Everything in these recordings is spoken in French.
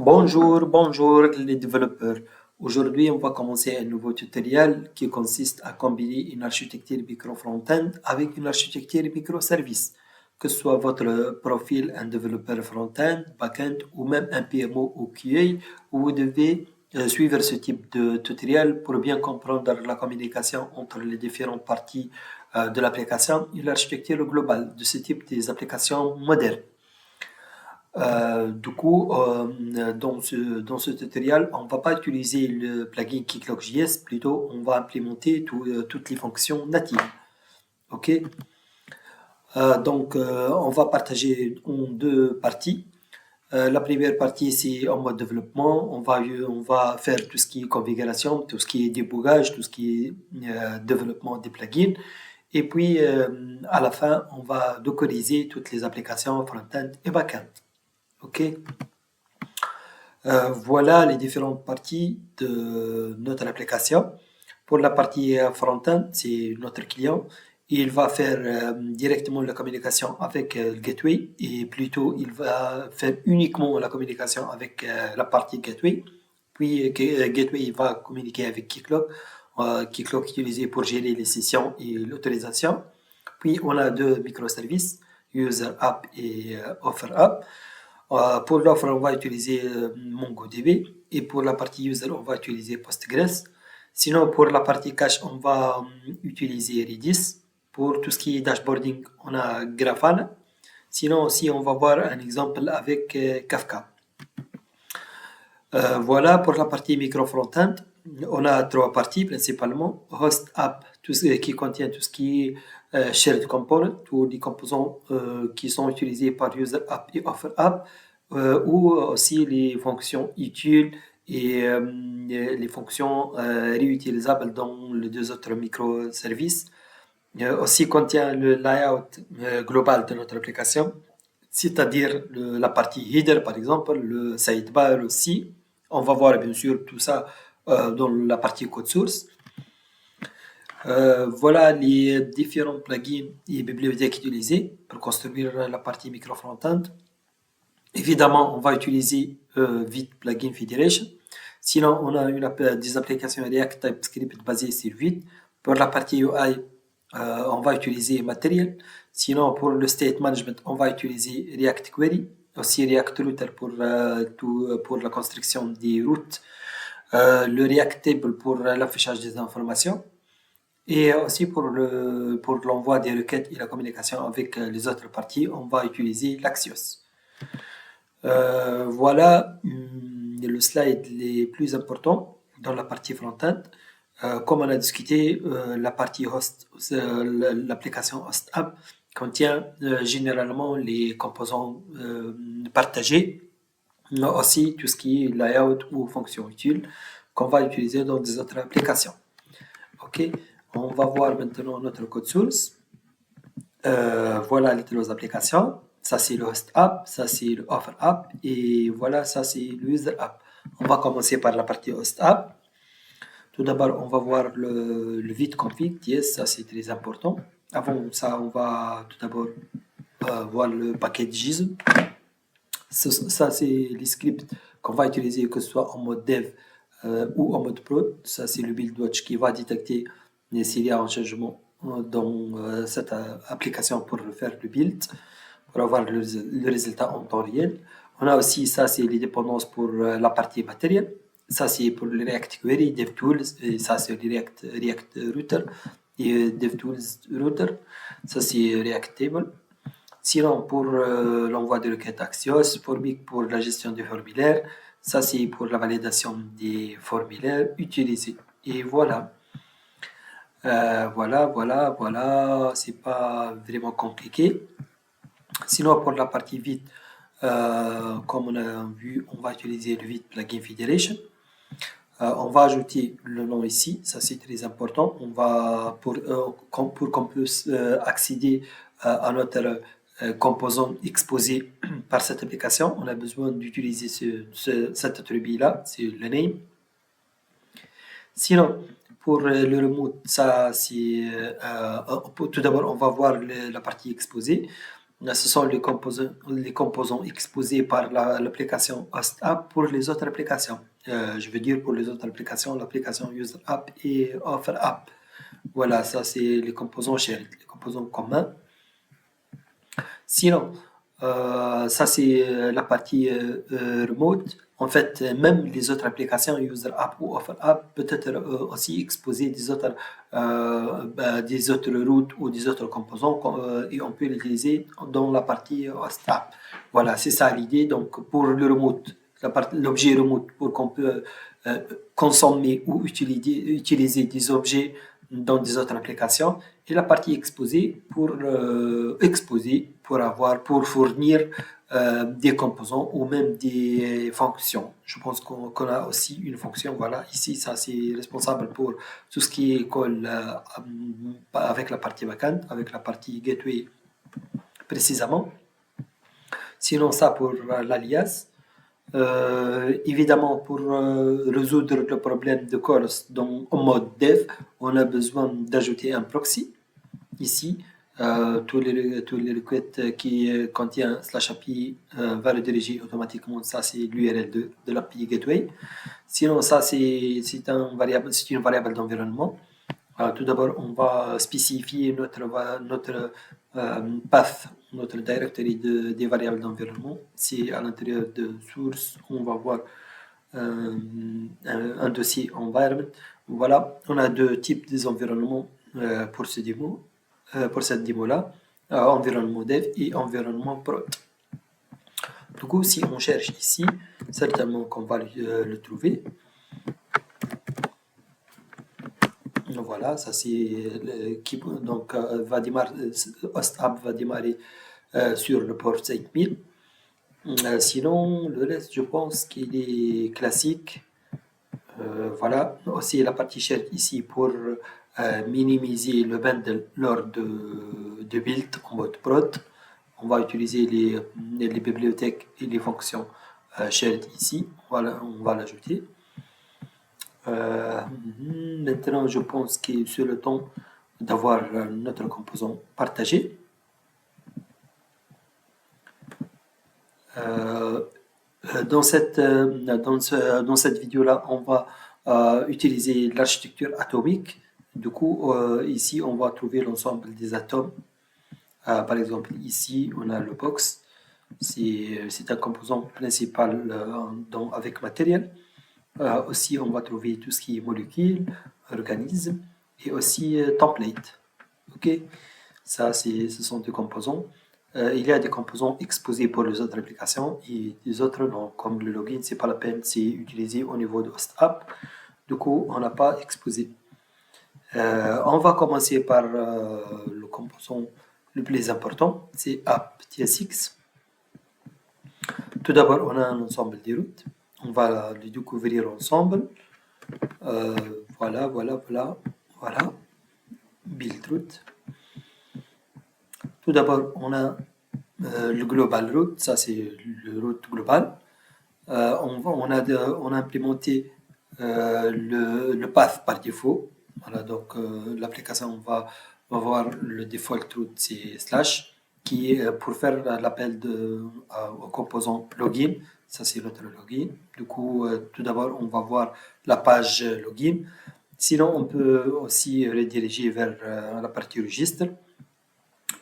Bonjour les développeurs. Aujourd'hui, on va commencer un nouveau tutoriel qui consiste à combiner une architecture micro-front-end avec une architecture microservice. Que ce soit votre profil un développeur front-end, back-end ou même un PMO ou QA, vous devez suivre ce type de tutoriel pour bien comprendre la communication entre les différentes parties de l'application et l'architecture globale de ce type des applications modernes. Dans ce tutoriel, on ne va pas utiliser le plugin Keycloak.js, plutôt on va implémenter toutes les fonctions natives. Ok. On va partager en deux parties. La première partie, c'est en mode développement. On va faire tout ce qui est configuration, tout ce qui est débogage, tout ce qui est développement des plugins. Et puis, à la fin, on va dockeriser toutes les applications front-end et back-end. Ok. Voilà les différentes parties de notre application. Pour la partie front-end, c'est notre client. Il va faire directement la communication avec le gateway et plutôt il va faire uniquement la communication avec la partie gateway. Puis gateway il va communiquer avec Keycloak. Keycloak utilisé pour gérer les sessions et l'autorisation. Puis on a deux microservices, User App et Offer App. Pour l'offre, on va utiliser MongoDB et pour la partie user, on va utiliser Postgres. Sinon, pour la partie cache, on va utiliser Redis. Pour tout ce qui est dashboarding, on a Grafana. Sinon aussi, on va voir un exemple avec Kafka. Voilà pour la partie micro-front-end. On a trois parties principalement. Host app, tout ce qui contient tout ce qui est shared component, tous les composants qui sont utilisés par user app et offer app, ou aussi les fonctions utiles et les fonctions réutilisables dans les deux autres microservices. Aussi contient le layout global de notre application, c'est-à-dire la partie header par exemple, le sidebar aussi. On va voir bien sûr tout ça dans la partie code source. Voilà les différents plugins et bibliothèques utilisées pour construire la partie micro-front-end. Évidemment, on va utiliser Vite Plugin Federation. Sinon, on a des applications React TypeScript basées sur Vite. Pour la partie UI, on va utiliser Material. Sinon, pour le state management, on va utiliser React Query. Aussi React Router pour la construction des routes. Le React Table pour l'affichage des informations. Et aussi pour l'envoi des requêtes et la communication avec les autres parties, on va utiliser l'Axios. Voilà le slide les plus importants dans la partie front-end. Comme on a discuté, la partie host, l'application host app contient généralement les composants partagés, mais aussi tout ce qui est layout ou fonction utile qu'on va utiliser dans des autres applications. Ok, on va voir maintenant notre code source. Voilà les trois applications. Ça, c'est le host app, ça, c'est le offer app, et voilà, ça, c'est le user app. On va commencer par la partie host app. Tout d'abord, on va voir le vite config. Yes, ça, c'est très important. Avant ça, on va tout d'abord voir le paquet JSON. Ça, c'est les scripts qu'on va utiliser, que ce soit en mode dev ou en mode prod. Ça, c'est le build watch qui va détecter s'il y a un changement dans cette application pour faire le build, pour avoir le résultat en temps réel. On a aussi, ça c'est les dépendances pour la partie matérielle. Ça c'est pour le React Query, DevTools, et ça c'est le React Router et DevTools Router. Ça c'est React Table. Sinon, pour l'envoi de requêtes Axios, Formic pour la gestion des formulaires. Ça c'est pour la validation des formulaires utilisés. Et voilà. Voilà, c'est pas vraiment compliqué. Sinon, pour la partie vite, comme on a vu, on va utiliser le vite plugin Federation. On va ajouter le nom ici, ça c'est très important. On va pour qu'on puisse accéder à notre composant exposé par cette application, on a besoin d'utiliser cet attribut-là, c'est le name. Sinon, pour le remote, ça c'est tout d'abord on va voir la partie exposée. Ce sont les composants exposés par l'application Host App pour les autres applications. Je veux dire pour les autres applications, l'application User App et Offer App. Voilà, ça c'est les composants shared, les composants communs. Sinon, ça c'est la partie remote. En fait, même les autres applications, User App ou Offer App, peut être aussi exposer des autres routes ou des autres composants et on peut les utiliser dans la partie Host App. Voilà, c'est ça l'idée. Donc, pour le remote, l'objet remote, pour qu'on peut euh, consommer ou utiliser des objets dans des autres applications et la partie exposée pour fournir des composants ou même des fonctions. Je pense qu'on a aussi une fonction, voilà, ici, ça c'est responsable pour tout ce qui est colle avec la partie backend, avec la partie gateway précisément. Sinon, ça pour l'alias. Évidemment, pour résoudre le problème de calls en mode dev, on a besoin d'ajouter un proxy. Ici, tous les requêtes qui contiennent /API va le diriger automatiquement. Ça, c'est l'URL de l'API Gateway. Sinon, ça, c'est une variable d'environnement. Tout d'abord, on va spécifier notre path, notre directory des variables d'environnement. Si à l'intérieur de source, on va voir un dossier environment. Voilà, on a deux types d'environnements pour cette démo-là, environnement dev et environnement prod. Du coup, si on cherche ici, certainement qu'on va le trouver. Voilà, ça c'est donc Host App va démarrer sur le port 5000. Sinon, le reste, je pense qu'il est classique. Voilà, aussi la partie shared ici pour minimiser le bundle lors de build en mode prod. On va utiliser les bibliothèques et les fonctions shared ici. Voilà, on va l'ajouter. Maintenant, je pense que c'est le temps d'avoir notre composant partagé. Dans cette vidéo-là, on va utiliser l'architecture atomique. Du coup, ici, on va trouver l'ensemble des atomes. Par exemple, ici, on a le box. C'est un composant principal avec matériel. Aussi, on va trouver tout ce qui est molécules, organismes et aussi template. Ok, ça, ce sont des composants. Il y a des composants exposés pour les autres applications et des autres non, comme le login, c'est pas la peine, c'est utilisé au niveau de Host App. Du coup, on n'a pas exposé. On va commencer par le composant le plus important, c'est app.tsx. Tout d'abord, on a un ensemble de routes. On va le découvrir ensemble. Voilà. Build route. Tout d'abord, on a le global route, ça c'est le route global. On a implémenté le path par défaut. Voilà, donc l'application va voir le default route, c'est slash, qui est pour faire l'appel au composant login. Ça c'est notre login. Du coup, tout d'abord, on va voir la page login. Sinon, on peut aussi rediriger vers la partie registre.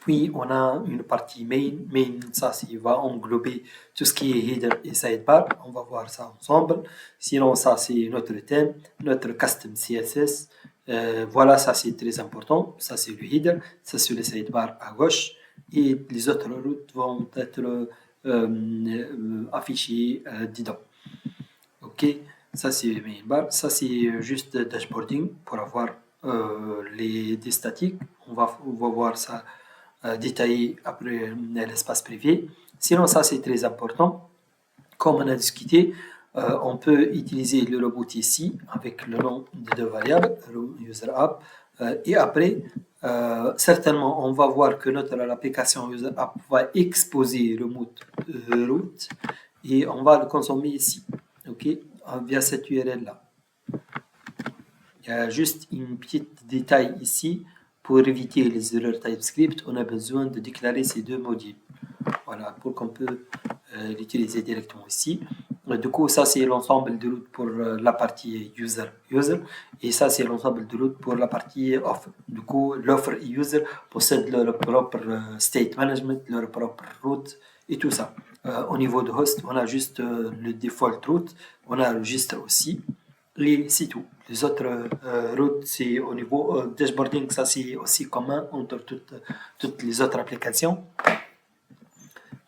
Puis, on a une partie main. Main, ça va englober tout ce qui est header et sidebar. On va voir ça ensemble. Sinon, ça, c'est notre thème, notre custom CSS. Voilà, ça, c'est très important. Ça, c'est le header. Ça, c'est le sidebar à gauche. Et les autres routes vont être affichées dedans. OK, ça, c'est main bar. Ça, c'est juste dashboarding pour avoir des statiques. On va voir ça détaillé après l'espace privé. Sinon, ça c'est très important. Comme on a discuté, on peut utiliser le robot ici avec le nom de deux variables, user app, et après, certainement, on va voir que notre application user app va exposer remote route et on va le consommer ici, ok, via cette URL là. Il y a juste une petite détail ici. Pour éviter les erreurs TypeScript, on a besoin de déclarer ces deux modules. voilà, pour qu'on peut l'utiliser directement ici. Du coup, ça c'est l'ensemble de routes pour la partie user, et ça c'est l'ensemble de routes pour la partie offer. Du coup, l'offer et user possèdent leur propre state management, leur propre route et tout ça. Au niveau de host, on a juste le default route, on a le registre aussi, et c'est tout. Les autres routes, c'est au niveau dashboarding, ça c'est aussi commun entre toutes les autres applications.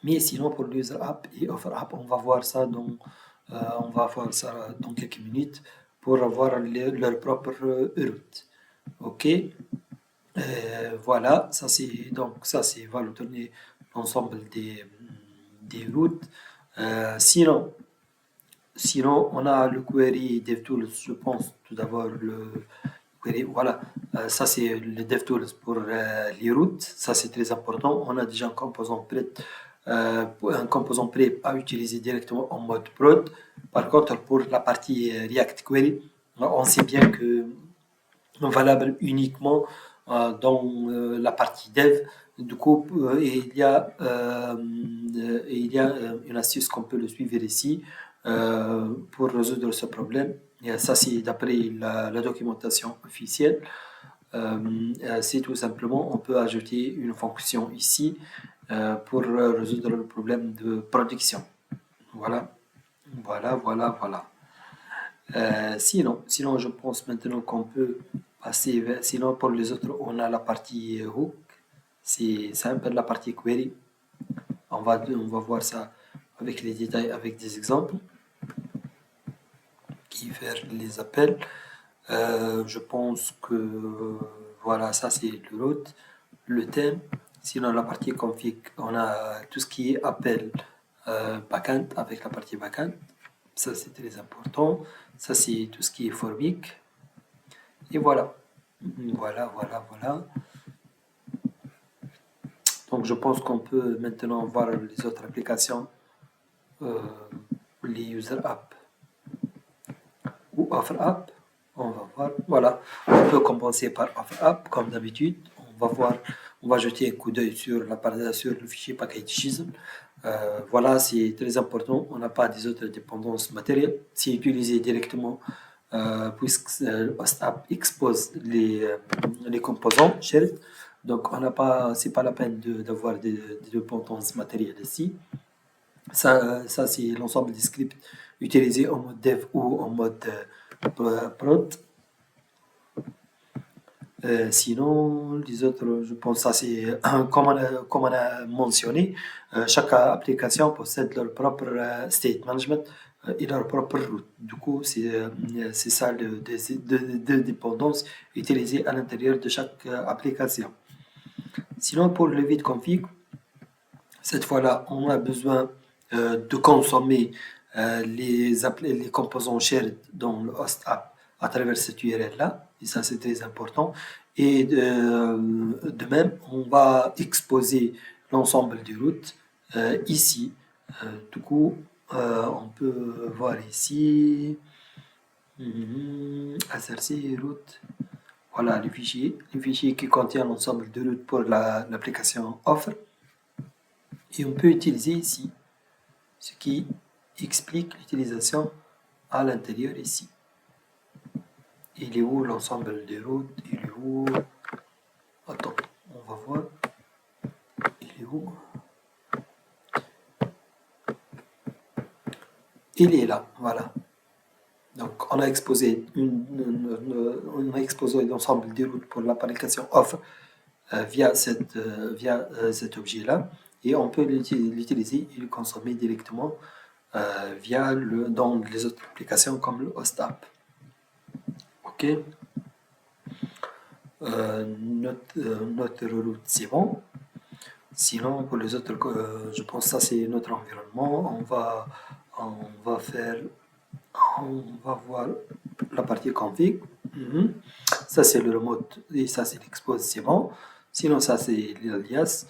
Mais sinon, pour l'user app et offer app, on va voir ça dans quelques minutes pour avoir leur propre route. Ok. Voilà, ça c'est va nous donner l'ensemble des routes. Sinon, on a le query DevTools, je pense tout d'abord le query, voilà, ça c'est le DevTools pour les routes, ça c'est très important. On a déjà un composant prêt à utiliser directement en mode prod. Par contre, pour la partie React Query, on sait bien que valable uniquement dans la partie dev. Du coup, il y a une astuce qu'on peut le suivre ici pour résoudre ce problème. Et ça, c'est d'après la documentation officielle. C'est tout simplement, on peut ajouter une fonction ici pour résoudre le problème de production. Voilà, voilà. Sinon, je pense maintenant qu'on peut passer sinon, pour les autres, on a la partie hook. C'est un peu la partie query. On va voir ça avec les détails, avec des exemples qui faire les appels. Je pense que voilà, ça c'est le route, le thème. Sinon, la partie config, on a tout ce qui est appel backend avec la partie backend. Ça, c'est très important. Ça, c'est tout ce qui est for week. Et voilà. Voilà. Donc, je pense qu'on peut maintenant voir les autres applications, les user app ou offer app. On va voir. Voilà. On peut commencer par offer app, comme d'habitude. On va jeter un coup d'œil sur le fichier package.json. Voilà, c'est très important. On n'a pas des autres dépendances matérielles. C'est utilisé directement puisque HostApp expose les composants shared. Donc, c'est pas la peine d'avoir des dépendances matérielles ici. Ça c'est l'ensemble des scripts utilisés en mode dev ou en mode prod. Sinon, les autres, je pense que ça c'est comme on a mentionné, chaque application possède leur propre state management et leur propre route. Du coup, c'est ça de dépendance utilisée à l'intérieur de chaque application. Sinon, pour le vide config, cette fois-là, on a besoin de consommer les composants shared dans le host app à travers cette URL-là, et ça c'est très important. Et de même, on va exposer l'ensemble des routes ici. Du coup, on peut voir ici, SRC route. Voilà le fichier qui contient l'ensemble de routes pour l'application Offer. Et on peut utiliser ici, ce qui explique l'utilisation à l'intérieur ici. Il est où l'ensemble des routes? Il est où? Attends, on va voir. Il est où? Il est là, voilà. Donc, on a exposé l'ensemble des routes pour l'application Offer via cet objet-là. Et on peut l'utiliser et le consommer directement dans les autres applications comme le host app. Ok. Notre route, c'est bon. Sinon, pour les autres, je pense que ça c'est notre environnement. On va voir la partie config. Ça c'est le remote et ça c'est l'expose, c'est bon. Sinon, ça c'est l'alias.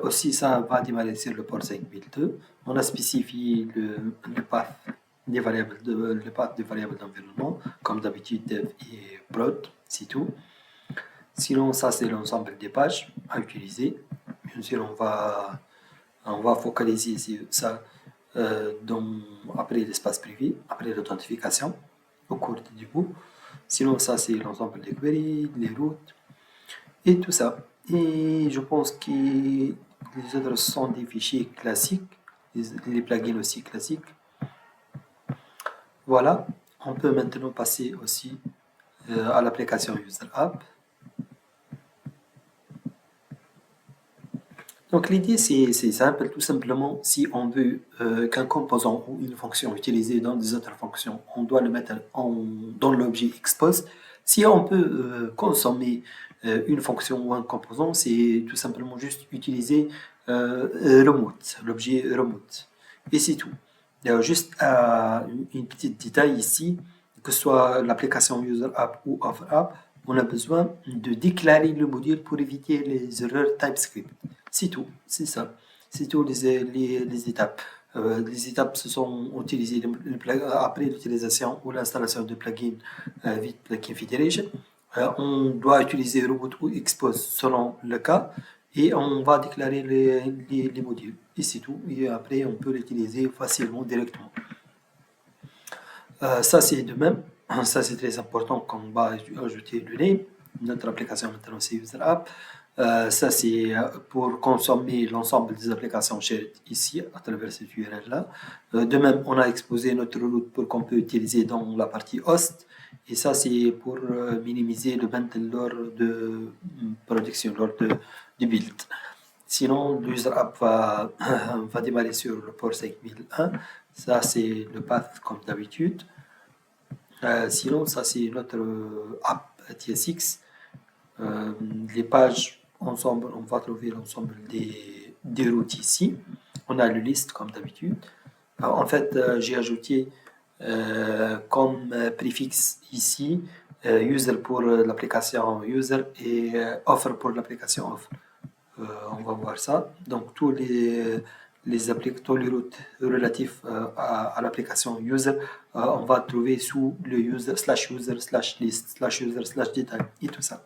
Aussi, ça va démarrer sur le port 5002. On a spécifié le path des variables d'environnement, comme d'habitude dev et prod, c'est tout. Sinon, ça c'est l'ensemble des pages à utiliser. Bien sûr, on va On va focaliser ça après l'espace privé, après l'authentification, au cours du début. Sinon, ça, c'est l'ensemble des queries, les routes et tout ça. Et je pense que les autres sont des fichiers classiques, les plugins aussi classiques. Voilà, on peut maintenant passer aussi à l'application User App. Donc l'idée c'est simple, tout simplement, si on veut qu'un composant ou une fonction utilisée dans des autres fonctions, on doit le mettre dans l'objet expose. Si on peut consommer une fonction ou un composant, c'est tout simplement juste utiliser remote, l'objet remote. Et c'est tout. Juste une petite détail ici, que ce soit l'application User App ou Offer App, on a besoin de déclarer le module pour éviter les erreurs TypeScript. C'est tout, c'est ça. C'est tout les étapes. Les étapes se sont utilisées après l'utilisation ou l'installation de plugin via Plugin Federation. On doit utiliser Robot ou Expose selon le cas et on va déclarer les modules. Et c'est tout. Et après, on peut l'utiliser facilement, directement. Ça, c'est de même. Ça, c'est très important quand on va ajouter le name. Notre application maintenant, c'est User App. Ça, c'est pour consommer l'ensemble des applications shared ici, à travers cette URL-là. De même, on a exposé notre route pour qu'on peut utiliser dans la partie host. Et ça, c'est pour minimiser le bundle lors de production, lors de build. Sinon, l'user app va démarrer sur le port 5001. Ça, c'est le path comme d'habitude. Sinon, ça, c'est notre app TSX. Les pages ensemble, on va trouver l'ensemble des routes ici. On a le liste comme d'habitude. En fait, j'ai ajouté comme préfixe ici user pour l'application user et offer pour l'application offer. On va voir ça. Donc, tous les routes relatifs à l'application user, on va trouver sous le user slash list slash user slash detail et tout ça.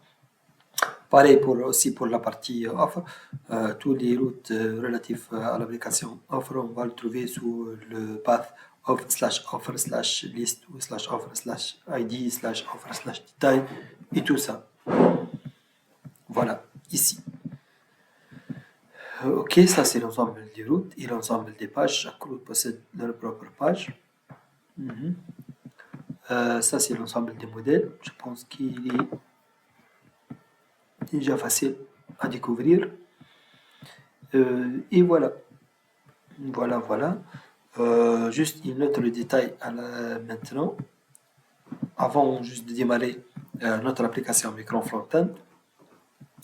Pareil aussi pour la partie offer, tous les routes relatifs à l'application offer, on va le trouver sous le path of slash offer slash list ou slash offer slash id slash offer slash detail et tout ça. Voilà, ici. Ok, ça c'est l'ensemble des routes et l'ensemble des pages. Chaque route possède leur propre page. Ça c'est l'ensemble des modèles. Je pense qu'il est déjà facile à découvrir. Et voilà. Voilà. Juste une autre détail maintenant. Avant juste de démarrer notre application Micron Frontend,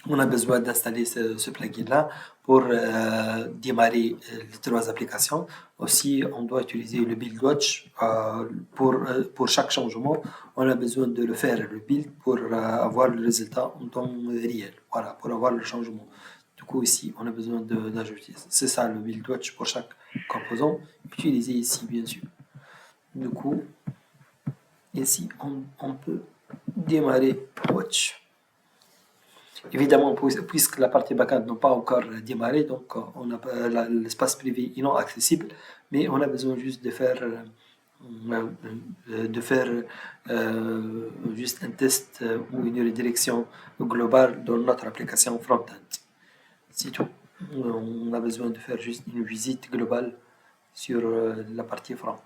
on a besoin d'installer ce plugin-là pour démarrer les trois applications. Aussi, on doit utiliser le build watch pour chaque changement. On a besoin de le faire, le build, pour avoir le résultat en temps réel. Voilà, pour avoir le changement. Du coup, ici, on a besoin d'ajouter. C'est ça, le build watch pour chaque composant. Utilisé ici, bien sûr. Du coup, ici, on peut démarrer watch. Évidemment, puisque la partie backend n'a pas encore démarré, donc on a l'espace privé est non accessible, mais on a besoin juste de faire juste un test ou une redirection globale dans notre application front-end. C'est tout. On a besoin de faire juste une visite globale sur la partie front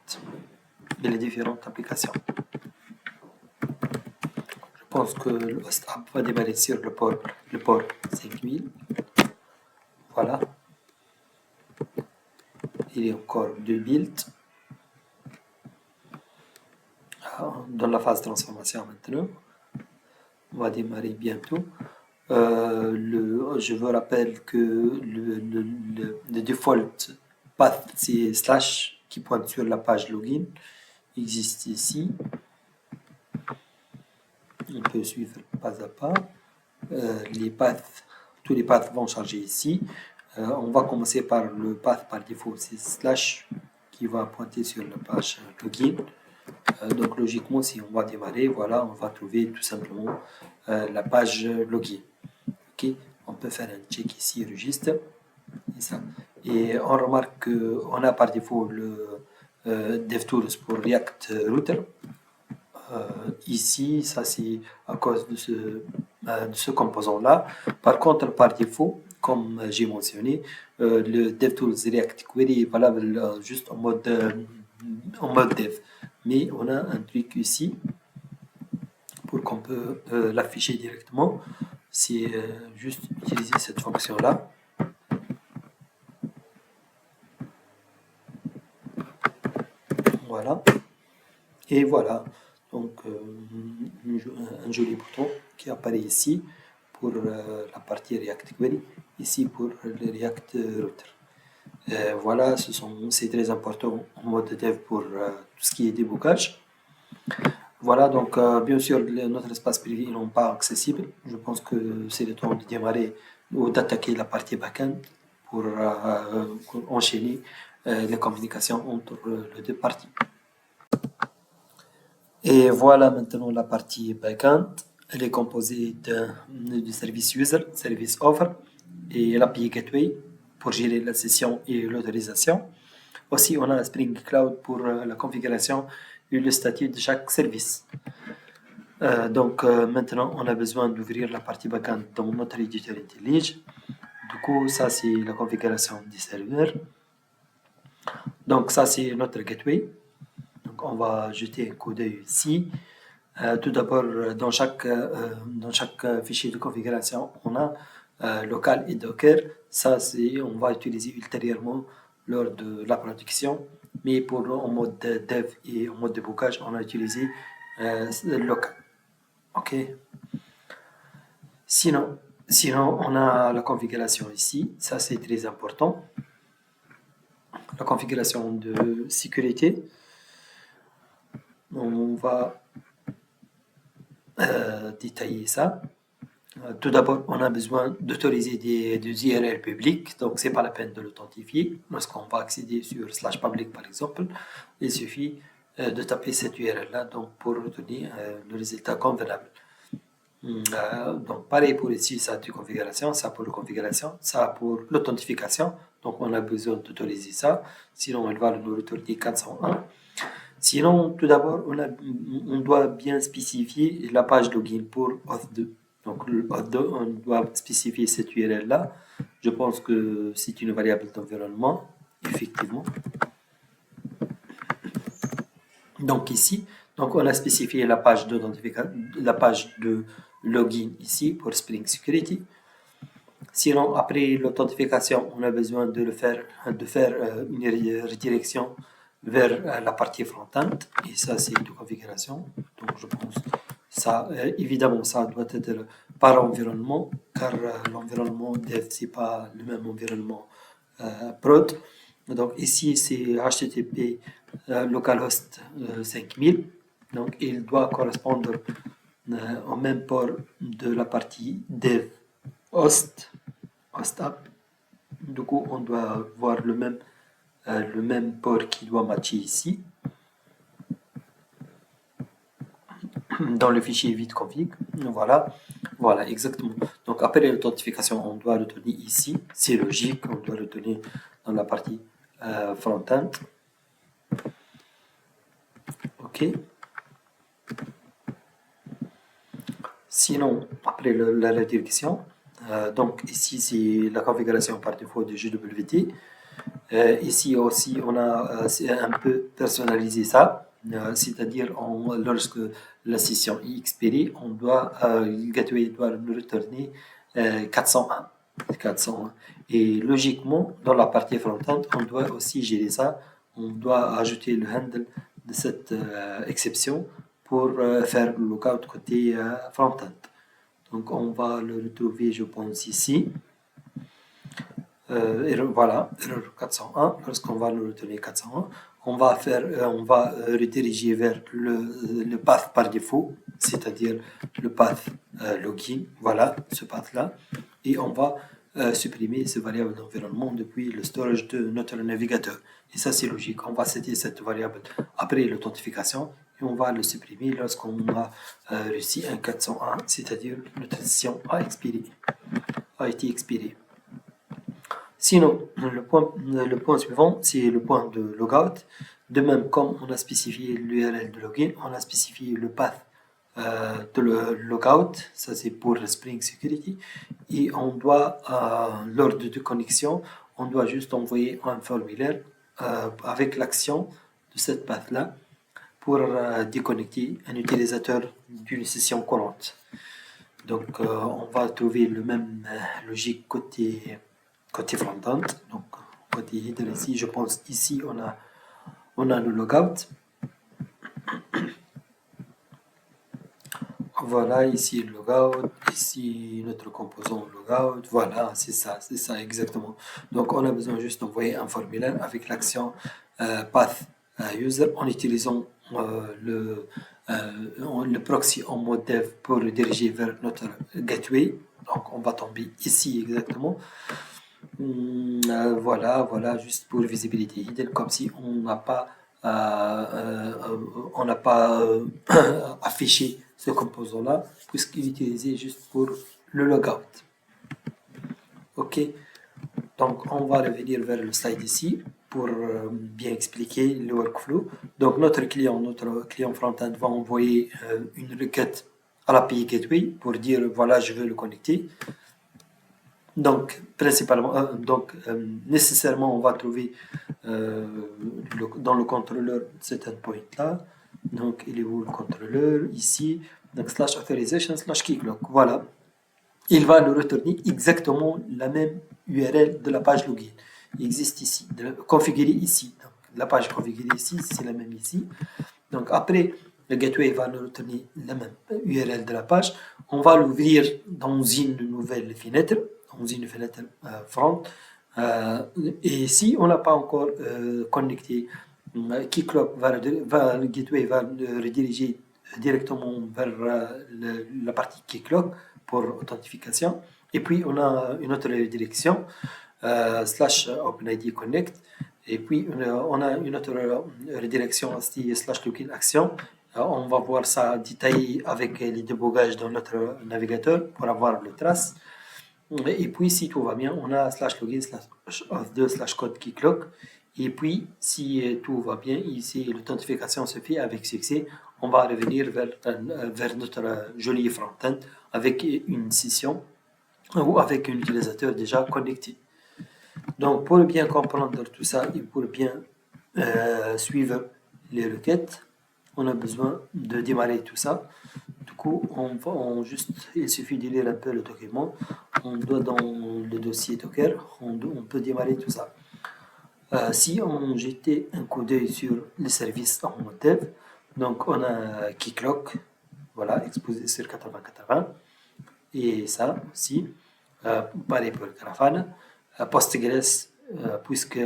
et les différentes applications. Je pense que le host app va démarrer sur le port 5000. Voilà. Il y a encore deux builds. Dans la phase de transformation maintenant. On va démarrer bientôt. Je vous rappelle que le default path, c'est slash qui pointe sur la page login. Existe ici. On peut suivre pas à pas. Tous les paths vont charger ici. On va commencer par le path par défaut, c'est slash qui va pointer sur la page login. Donc logiquement, si on va démarrer, voilà, on va trouver tout simplement la page login. Ok, on peut faire un check ici, registre, et ça. Et on remarque qu'on a par défaut le DevTools pour React Router. Ici, ça c'est à cause de ce composant-là. Par contre, par défaut, comme j'ai mentionné, le DevTools React Query est valable juste en mode dev. Mais on a un truc ici pour qu'on peut l'afficher directement. C'est juste utiliser cette fonction-là. Voilà. Et voilà. Donc, un joli bouton qui apparaît ici pour la partie React Query, ici pour le React Router. Voilà, c'est très important en mode dev pour tout ce qui est débogage. Voilà, donc bien sûr, notre espace privé n'est pas accessible. Je pense que c'est le temps de démarrer ou d'attaquer la partie backend pour enchaîner les communications entre les deux parties. Et voilà maintenant la partie backend. Elle est composée du service user, service offer et l'API gateway pour gérer la session et l'autorisation. Aussi, on a Spring Cloud pour la configuration et le statut de chaque service. Donc maintenant, on a besoin d'ouvrir la partie backend dans notre éditeur IntelliJ. Du coup, ça c'est la configuration du serveur. Donc ça c'est notre gateway. Donc on va jeter un coup d'œil ici. Tout d'abord, dans chaque fichier de configuration, on a local et Docker. Ça, on va utiliser ultérieurement lors de la production. Mais en mode dev et en mode débogage, on a utilisé local. OK. Sinon, on a la configuration ici. Ça, c'est très important. La configuration de sécurité. On va détailler ça. Tout d'abord, on a besoin d'autoriser des URL publics, donc c'est pas la peine de l'authentifier. Lorsqu'on va accéder sur /public par exemple, il suffit de taper cette URL-là donc pour obtenir le résultat convenable. Donc pareil pour ici, ça de configuration, ça pour la configuration, ça pour l'authentification. Donc on a besoin d'autoriser ça, sinon elle va nous retourner 401. Sinon, tout d'abord, on doit bien spécifier la page login pour Auth2. Donc, le Auth2, on doit spécifier cette URL-là. Je pense que c'est une variable d'environnement, effectivement. Donc, ici, on a spécifié la page de login ici pour Spring Security. Sinon, après l'authentification, on a besoin de faire une redirection vers la partie front-end, et ça c'est de configuration. Donc je pense ça, évidemment, ça doit être par environnement, car l'environnement dev c'est pas le même environnement prod. Donc ici c'est HTTP localhost 5000, donc il doit correspondre au même port de la partie dev host app. Du coup on doit voir le même port qui doit matcher ici dans le fichier vite config. Voilà exactement. Donc après l'authentification, on doit le donner ici, c'est logique, on doit le donner dans la partie front-end. OK. Sinon, après la redirection, donc ici c'est la configuration par défaut de JWT. Ici aussi, on a un peu personnalisé ça, c'est-à-dire lorsque la session est expirée, le gateway doit nous retourner 401. Et logiquement, dans la partie front-end, on doit aussi gérer ça. On doit ajouter le handle de cette exception pour faire le lookout côté front-end. Donc on va le retrouver, je pense, ici. Voilà, erreur 401. Lorsqu'on va le retenir 401, on va rediriger vers le path par défaut, c'est-à-dire le path login, voilà, ce path-là, et on va supprimer ces variables d'environnement depuis le storage de notre navigateur. Et ça, c'est logique. On va setter cette variable après l'authentification et on va le supprimer lorsqu'on a réussi un 401, c'est-à-dire notre session a été expirée. Sinon, le point suivant, c'est le point de logout. De même, comme on a spécifié l'URL de login, on a spécifié le path de le logout, ça c'est pour Spring Security, et on doit, lors de connexion, on doit juste envoyer un formulaire avec l'action de cette path-là pour déconnecter un utilisateur d'une session courante. Donc, on va trouver le même logique côté front-end. Donc, côté header ici, je pense ici, on a le logout. Voilà, ici le logout, ici notre composant logout, voilà, c'est ça exactement. Donc on a besoin juste d'envoyer un formulaire avec l'action path user en utilisant le proxy en mode dev pour le diriger vers notre gateway. Donc on va tomber ici exactement. Voilà, juste pour visibilité hidden, comme si on n'a pas affiché ce composant-là, puisqu'il est utilisé juste pour le logout. Ok, donc on va revenir vers le slide ici pour bien expliquer le workflow. Donc notre client front-end va envoyer une requête à l'API Gateway pour dire voilà, je veux le connecter. Donc, nécessairement, on va trouver dans le contrôleur cet endpoint-là. Donc, il est où le contrôleur? Ici. Donc, slash authorization, slash keyclock. Voilà. Il va nous retourner exactement la même URL de la page login. Il existe ici, configuré ici. Donc, la page configurée ici, c'est la même ici. Donc, après, le gateway va nous retourner la même URL de la page. On va l'ouvrir dans une nouvelle fenêtre, dans une fenêtre front. Et si on n'a pas encore connecté, Keycloak le gateway va rediriger directement vers la partie Keycloak pour authentification. Et puis, on a une autre direction, slash OpenID Connect. Et puis, on a une autre redirection slash login action. On va voir ça détaillé avec les débogages dans notre navigateur pour avoir le trace. Et puis, si tout va bien, on a slash login slash auth2 slash code keycloak. Et puis, si tout va bien, ici, l'authentification se fait avec succès, on va revenir vers notre joli front-end avec une session ou avec un utilisateur déjà connecté. Donc, pour bien comprendre tout ça et pour bien suivre les requêtes, on a besoin de démarrer tout ça. Du coup, il suffit de lire un peu le document. On doit dans le dossier Docker, on peut démarrer tout ça. Si on jetait un coup d'œil sur les services en mode dev, donc on a Keycloak, voilà, exposé sur 8080, et ça aussi, pareil pour Grafana. Postgres, puisque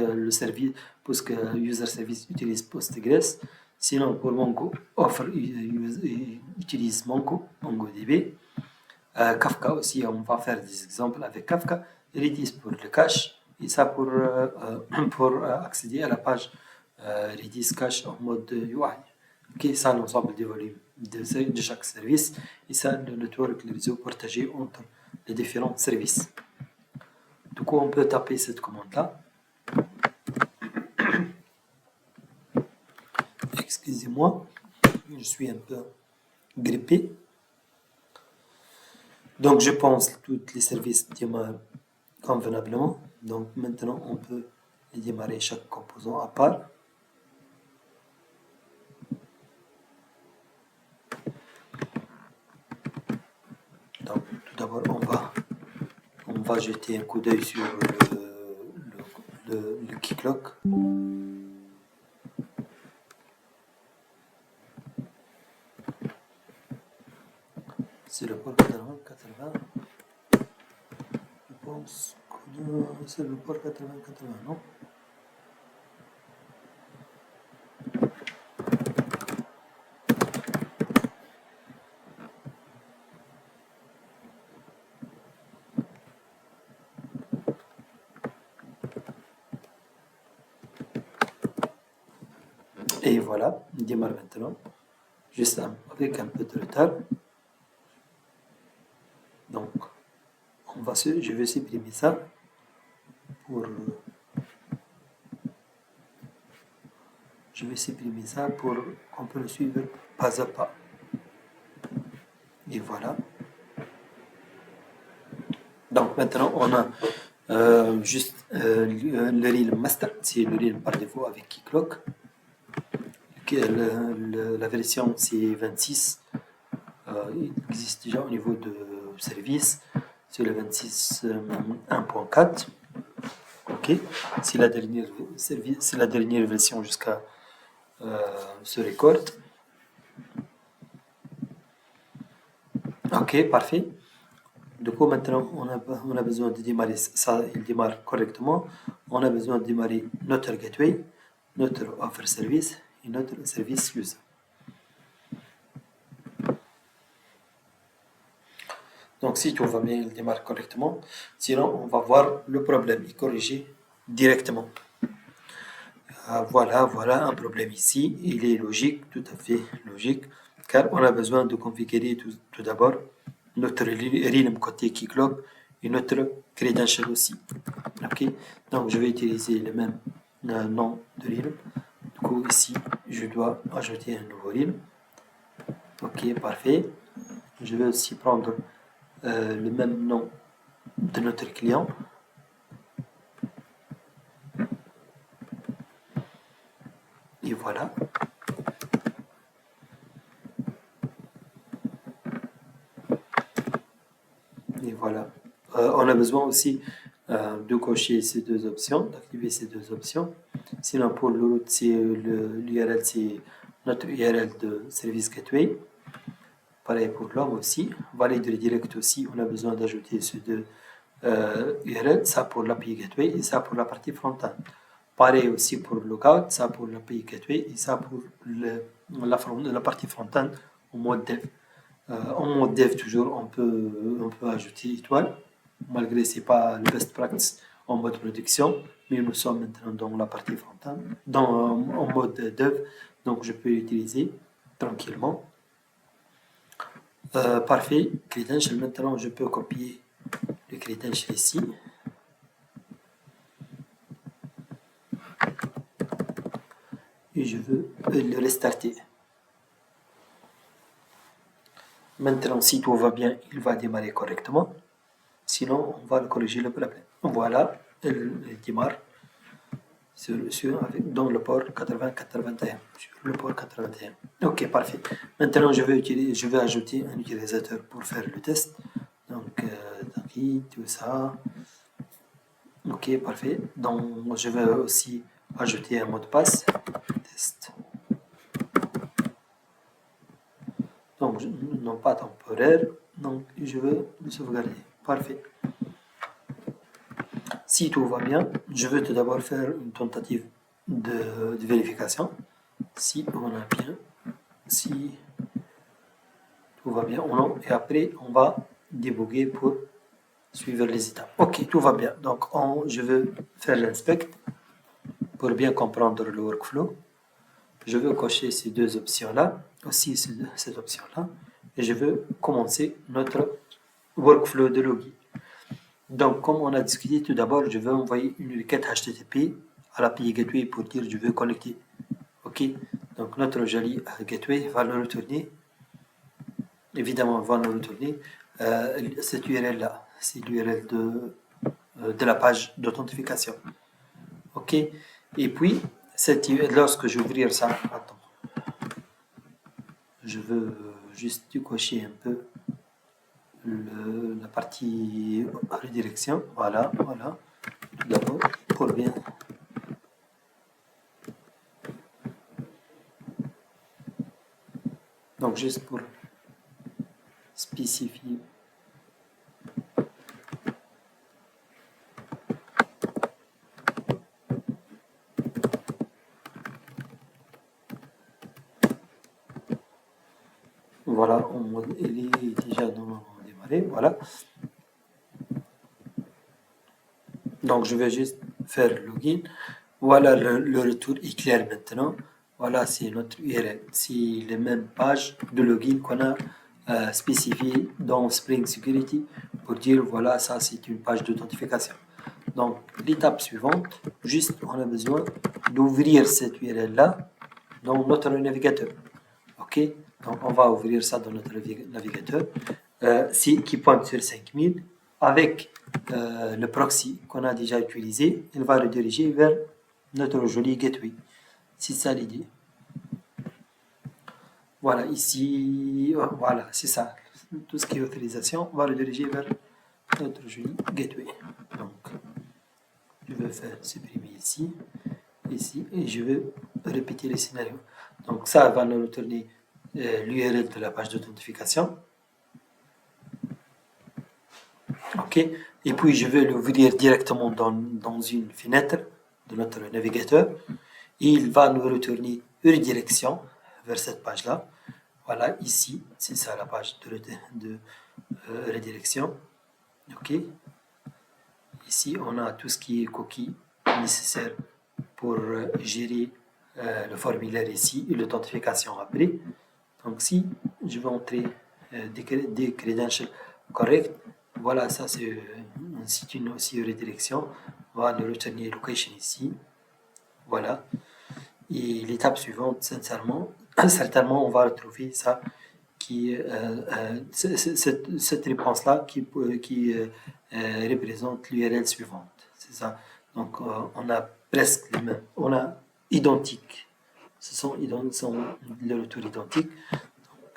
user service utilise Postgres. Sinon, pour Mongo, utilise MongoDB. Kafka aussi, on va faire des exemples avec Kafka. Redis pour le cache, et ça pour accéder à la page Redis cache en mode UI. Ok, ça, l'ensemble des volumes de chaque service, et ça, le network, le réseau partagé entre les différents services. Du coup, on peut taper cette commande-là. Excusez-moi, je suis un peu grippé. Donc, je pense que tous les services démarrent convenablement. Donc, maintenant, on peut les démarrer chaque composant à part. Donc, tout d'abord, on va jeter un coup d'œil sur le Keycloak. C'est le port 80. Je pense que c'est le port 80, non? Et voilà, il démarre maintenant, juste avec un peu de retard. Donc, je vais supprimer ça Je vais supprimer ça pour qu'on peut le suivre pas à pas. Et voilà. Donc maintenant, on a juste le reel master, c'est le reel par défaut avec Keycloak. La version c'est 26. Il existe déjà au niveau de service. C'est le 26 1.4. Ok, c'est la dernière version jusqu'à ce record. Ok, parfait. Du coup, maintenant, on a besoin de démarrer ça, il démarre correctement. On a besoin de démarrer notre gateway, notre offer service et notre service user. Donc, si tout va bien, il démarre correctement. Sinon, on va voir le problème et corriger directement. Voilà un problème ici. Il est logique, tout à fait logique, car on a besoin de configurer tout d'abord notre realm côté Keycloak et notre credential aussi. Ok, donc je vais utiliser le même nom de realm. Du coup, ici, je dois ajouter un nouveau realm. Ok, parfait. Je vais aussi prendre le même nom de notre client. Et voilà. Et voilà. On a besoin aussi de cocher ces deux options, d'activer ces deux options. Sinon, pour le route, c'est l'URL, c'est notre URL de service gateway. Pareil pour l'homme aussi. Valid redirect aussi, on a besoin d'ajouter ces deux URL, ça pour l'API gateway et ça pour la partie front-end. Pareil aussi pour le logout, ça pour l'API gateway et ça pour la partie front-end au mode dev. En mode dev, toujours, on peut ajouter étoile, malgré que ce n'est pas le best practice en mode production, mais nous sommes maintenant dans la partie front-end, en mode dev, donc je peux l'utiliser tranquillement. Parfait, credential, maintenant je peux copier le credential ici. Et je veux le restarter. Maintenant, si tout va bien, il va démarrer correctement. Sinon, on va corriger le problème. Voilà, il démarre dans le port 80-81. Sur le port 81. Ok, parfait. Maintenant, je vais ajouter un utilisateur pour faire le test. Donc, tout ça. Ok, parfait. Donc, je vais aussi ajouter un mot de passe. Test. Donc, non pas temporaire. Donc, je veux le sauvegarder. Parfait. Si tout va bien, je vais tout d'abord faire une tentative de vérification. Si on a bien, si tout va bien ou non. Et après, on va débugger pour suivre les étapes. Ok, tout va bien. Donc, je vais faire l'inspect pour bien comprendre le workflow. Je veux cocher ces deux options-là, aussi cette option-là, et je veux commencer notre workflow de login. Donc, comme on a discuté tout d'abord, je veux envoyer une requête HTTP à l'API Gateway pour dire je veux connecter. Ok, donc notre joli Gateway va le retourner. Évidemment, on va le retourner cette URL-là. C'est l'URL de la page d'authentification. Ok, et puis, lorsque j'ouvrir ça, attends, je veux juste cocher un peu la partie redirection. Voilà. Tout d'abord, pour bien. Donc, juste pour spécifier. Voilà, il est déjà normalement démarré. Voilà. Donc, je vais juste faire login. Voilà, le retour est clair maintenant. Voilà, c'est notre URL. C'est les mêmes pages de login qu'on a spécifiées dans Spring Security pour dire voilà, ça c'est une page d'authentification. Donc, l'étape suivante, juste on a besoin d'ouvrir cette URL-là dans notre navigateur. OK? Donc, on va ouvrir ça dans notre navigateur qui pointe sur 5000 avec le proxy qu'on a déjà utilisé. Il va rediriger vers notre joli gateway. C'est ça l'idée. Voilà, ici, voilà, c'est ça. Tout ce qui est autorisation va rediriger vers notre joli gateway. Donc, je vais faire supprimer ici, et je vais répéter les scénarios. Donc, ça va nous retourner l'URL de la page d'authentification. OK. Et puis, je vais l'ouvrir directement dans une fenêtre de notre navigateur. Et il va nous retourner une redirection vers cette page-là. Voilà, ici, c'est ça la page de redirection. OK. Ici, on a tout ce qui est cookie nécessaire pour gérer le formulaire ici et l'authentification après. Donc, si je vais entrer des credentials corrects, voilà, ça c'est une aussi redirection. On va nous retourner location ici. Voilà. Et l'étape suivante, sincèrement, certainement, on va retrouver ça cette réponse-là qui représente l'URL suivante. C'est ça. Donc, on a presque les mêmes. On a identique. Ce sont le retour identique.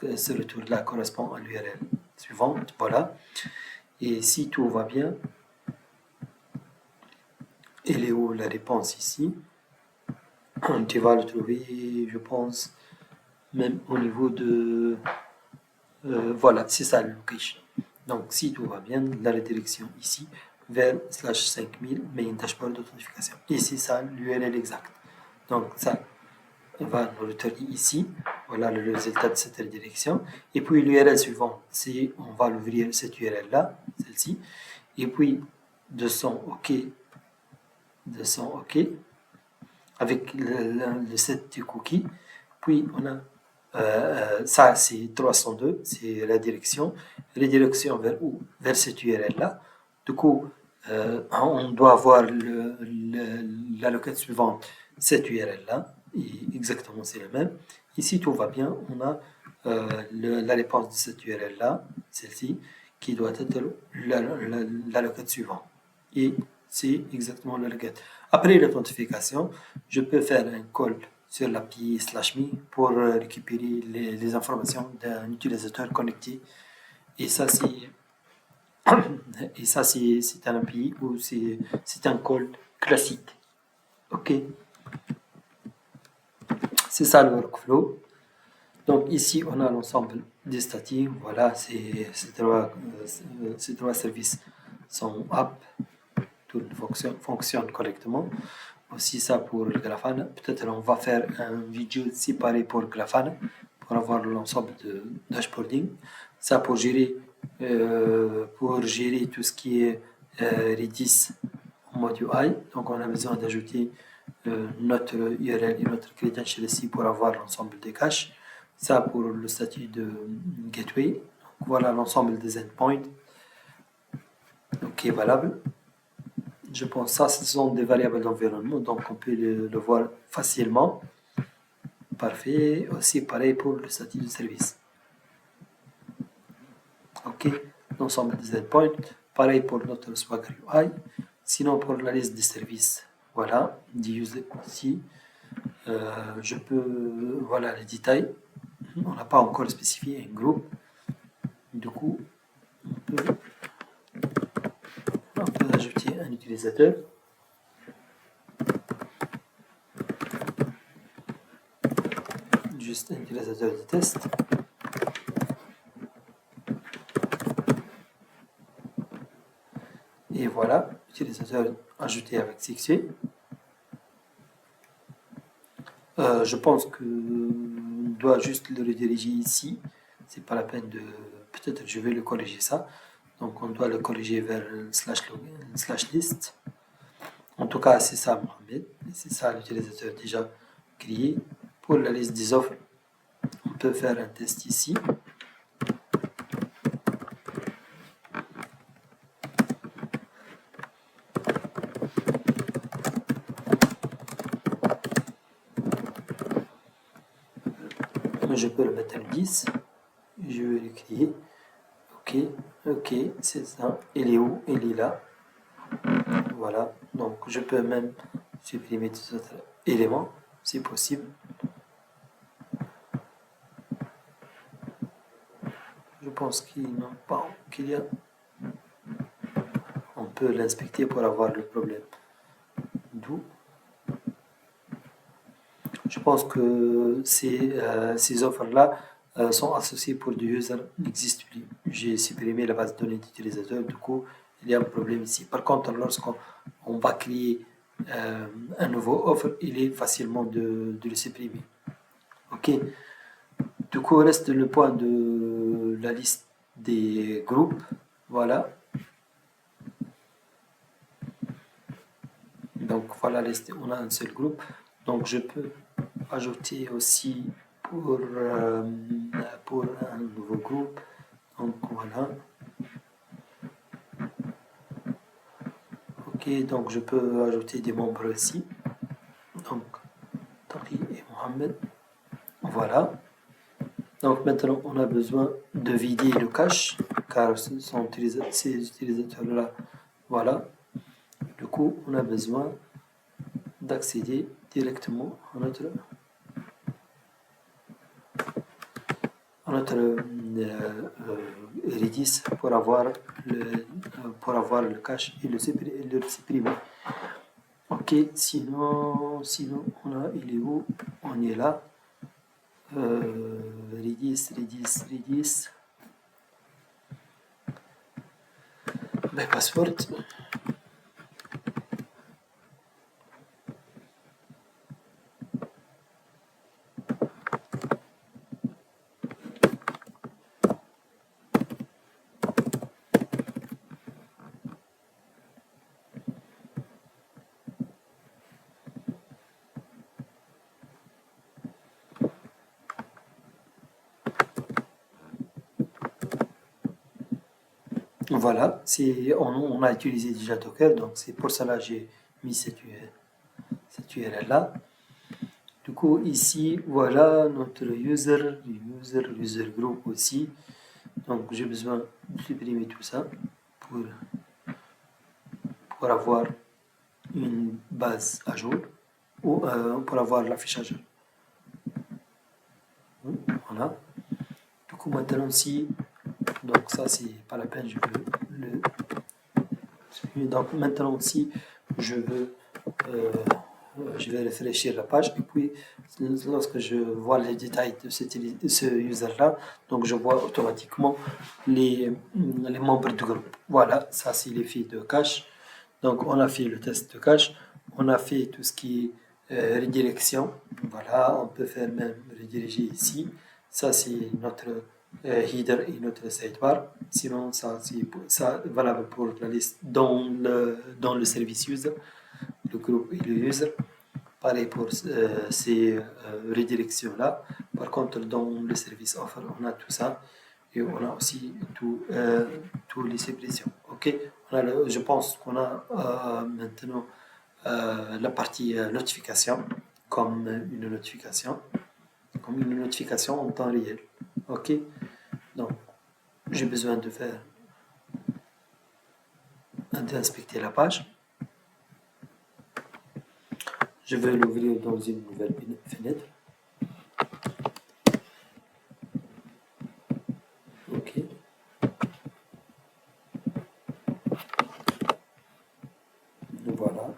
Donc, ce retour-là correspond à l'URL suivante. Voilà. Et si tout va bien, elle est où la réponse ici? Tu vas le trouver, je pense, même au niveau de... voilà, c'est ça le location. Donc, si tout va bien, la redirection ici vers /5000 main dashboard d'authentification. Et c'est ça l'URL exact. Donc, ça va nous retourner ici. Voilà le résultat de cette redirection. Et puis, l'URL suivant, on va l'ouvrir cette URL-là, celle-ci. Et puis, 200 OK, 200 OK, avec le set de cookies. Puis, on a ça, c'est 302, c'est la direction. Redirection vers où? Vers cette URL-là. Du coup, on doit avoir la requête suivante, cette URL-là. Exactement, c'est la même. Ici, tout va bien. On a la réponse de cette URL-là, celle-ci, qui doit être la requête suivante. Et c'est exactement la requête. Après l'authentification, je peux faire un call sur l'API /me pour récupérer les informations d'un utilisateur connecté. Et ça, c'est un API ou c'est un call classique. OK. C'est ça le workflow. Donc ici, on a l'ensemble des statiques. Voilà, ces trois services sont up. Tout fonctionne correctement. Aussi ça pour le Grafana. Peut-être on va faire une vidéo séparée pour Grafana pour avoir l'ensemble de dashboarding. Ça pour gérer tout ce qui est Redis en mode UI. Donc on a besoin d'ajouter notre URL et notre credential ici pour avoir l'ensemble des caches. Ça pour le statut de gateway. Donc, voilà l'ensemble des endpoints. OK, valable. Je pense que ça, ce sont des variables d'environnement, donc on peut le voir facilement. Parfait. Aussi, pareil pour le statut de service. OK. L'ensemble des endpoints. Pareil pour notre Swagger UI. Sinon, pour la liste des services, voilà, des user ici. Je peux, voilà les détails. On n'a pas encore spécifié un groupe. Du coup, on peut ajouter un utilisateur. Juste un utilisateur de test. Et voilà, utilisateur ajouté avec succès. Je pense que on doit juste le rediriger ici. C'est pas la peine de... Peut-être je vais le corriger ça. Donc on doit le corriger vers /list. En tout cas, c'est ça, Mohamed. C'est ça l'utilisateur déjà créé. Pour la liste des offres, on peut faire un test ici. je peux le mettre 10. Je vais le créer. Ok, c'est ça. Il est où? Il est là. Voilà. Donc, je peux même supprimer tous les autres éléments, si possible. Je pense qu'il y a. On peut l'inspecter pour avoir le problème. D'où je pense que ces offres-là sont associées pour du user n'existent plus. J'ai supprimé la base de données d'utilisateur, du coup, il y a un problème ici. Par contre, lorsqu'on va créer un nouveau offre, il est facilement de le supprimer. Ok. Du coup, reste le point de la liste des groupes. Voilà. Donc voilà, on a un seul groupe. Donc je peux ajouter aussi pour un nouveau groupe. Donc voilà. Ok, donc je peux ajouter des membres ici. Donc Tari et Mohamed. Voilà. Donc maintenant on a besoin de vider le cache car ces utilisateurs-là. Voilà. Du coup, on a besoin d'accéder directement à notre Redis pour avoir le cache et le supprimer. Ok, sinon il est où? On est là. Redis. Ben, password. Voilà, on a utilisé déjà Docker, donc c'est pour cela que j'ai mis cette URL là. Du coup, ici, voilà notre user group aussi. Donc, j'ai besoin de supprimer tout ça pour avoir une base à jour ou pour avoir l'affichage. Voilà. Du coup, maintenant, si, donc ça, c'est pas la peine, je veux donc maintenant, si je veux je vais réfléchir la page et puis lorsque je vois les détails de ce user-là, donc je vois automatiquement les membres du groupe. Voilà, ça c'est l'effet de cache. Donc on a fait le test de cache, on a fait tout ce qui est redirection. Voilà, on peut faire même rediriger ici. Ça c'est notre header et notre sidebar. Sinon ça c'est valable pour la liste dans le service user, le groupe et le user. Pareil pour ces redirections-là. Par contre, dans le service offer, on a tout ça. Et on a aussi tous les suppressions. Ok, je pense qu'on a maintenant la partie notification comme une notification en temps réel. Ok, donc j'ai besoin d'inspecter la page. Je vais l'ouvrir dans une nouvelle fenêtre. Ok. Voilà.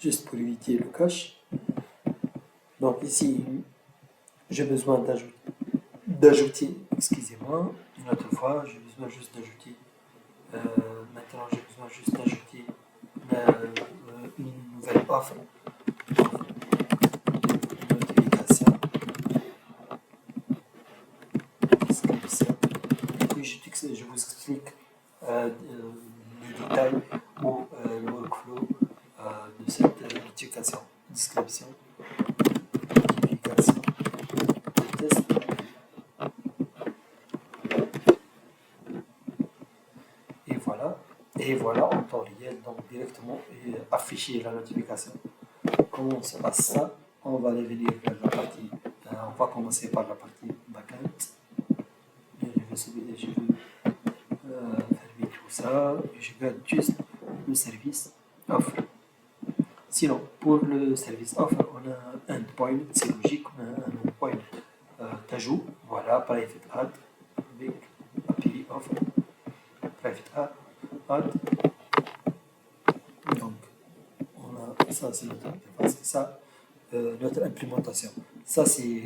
Juste pour éviter le cache. Donc ici, j'ai besoin d'ajouter, excusez-moi, une autre fois, j'ai besoin juste d'ajouter, maintenant j'ai besoin juste d'ajouter une nouvelle offre, une notification, description, et puis je vous explique les détails ou le workflow de cette notification, description, notification, test. Et voilà en temps réel, donc directement afficher la notification. Comment on se passe ça? On va revenir vers la partie On va commencer par la partie backend. Je vais fermer tout ça. Je garde juste le service offre. Sinon, pour le service offre, on a un endpoint, c'est logique, on a un endpoint d'ajout. Voilà, private add avec API offer, private add. Donc, on a ça, c'est notre interface, c'est ça, notre implémentation. Ça, c'est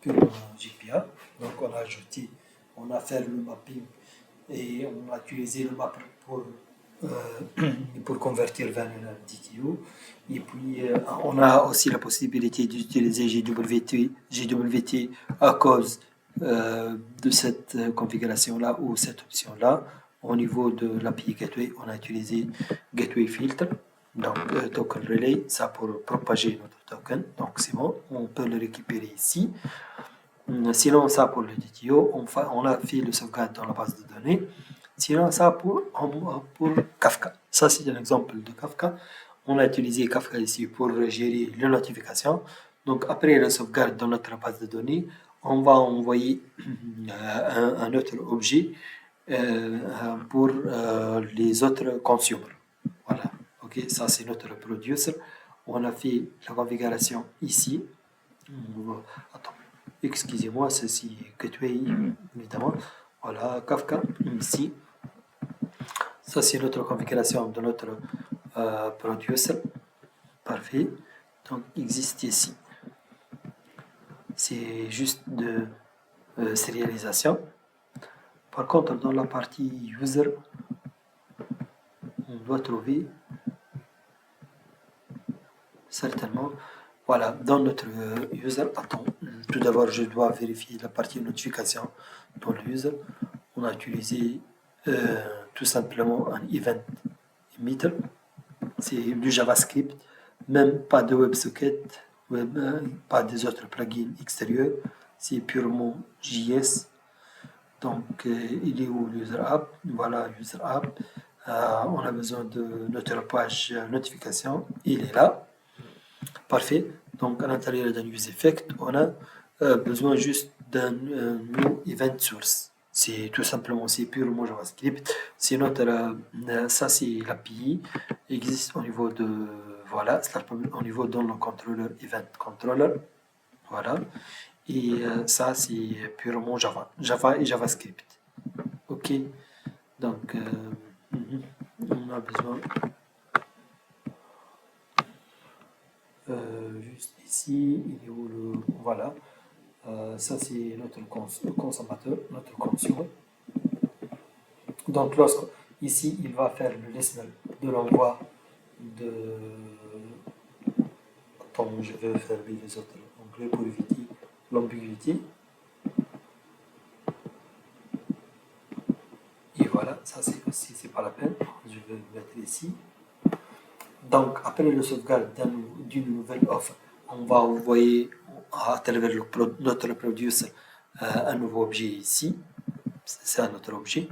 purement GPA. Donc, on a ajouté, on a fait le mapping et on a utilisé le mapper pour convertir vers une DTO. Et puis, on a aussi la possibilité d'utiliser GWT à cause de cette configuration-là ou cette option-là. Au niveau de l'API Gateway, on a utilisé Gateway Filter, donc Token Relay, ça pour propager notre token. Donc, c'est bon, on peut le récupérer ici. Sinon, ça pour le DTO, on a fait le sauvegarde dans la base de données. Sinon, ça pour Kafka. Ça, c'est un exemple de Kafka. On a utilisé Kafka ici pour gérer les notifications. Donc, après la sauvegarde dans notre base de données, on va envoyer un autre objet pour les autres consommateurs. Voilà. Ok, ça, c'est notre producer. On a fait la configuration ici. Attends. Excusez-moi, ceci Gateway, évidemment. Voilà, Kafka, ici. Ça, c'est notre configuration de notre producer. Parfait. Donc, il existe ici. C'est juste de sérialisation. Par contre, dans la partie user, on doit trouver certainement, voilà, dans notre user, attends, tout d'abord, je dois vérifier la partie notification dans le user. On a utilisé tout simplement un event emitter. C'est du JavaScript, même pas de WebSocket, pas des autres plugins extérieurs. C'est purement JS. Donc, il est où l'user app? Voilà, user app. On a besoin de notre page notification. Il est là. Parfait. Donc, à l'intérieur d'un use effect, on a besoin juste d'un new event source. C'est tout simplement, c'est purement JavaScript. C'est notre, ça, c'est l'API. Existe au niveau de, voilà, au niveau dans le controller, event controller. Voilà. Et ça, c'est purement Java et JavaScript. OK. Donc, on a besoin juste ici, il est où le, voilà. Ça, c'est notre consommateur, notre consumer. Donc, lorsque ici, il va faire le listener de l'envoi de. Attends, je vais fermer les autres onglets pour éviter l'ambiguïté. Et voilà, ça c'est pas la peine. Je vais le mettre ici. Donc, après le sauvegarde d'une nouvelle offre, on va envoyer à travers notre producer un nouveau objet ici. C'est un autre objet.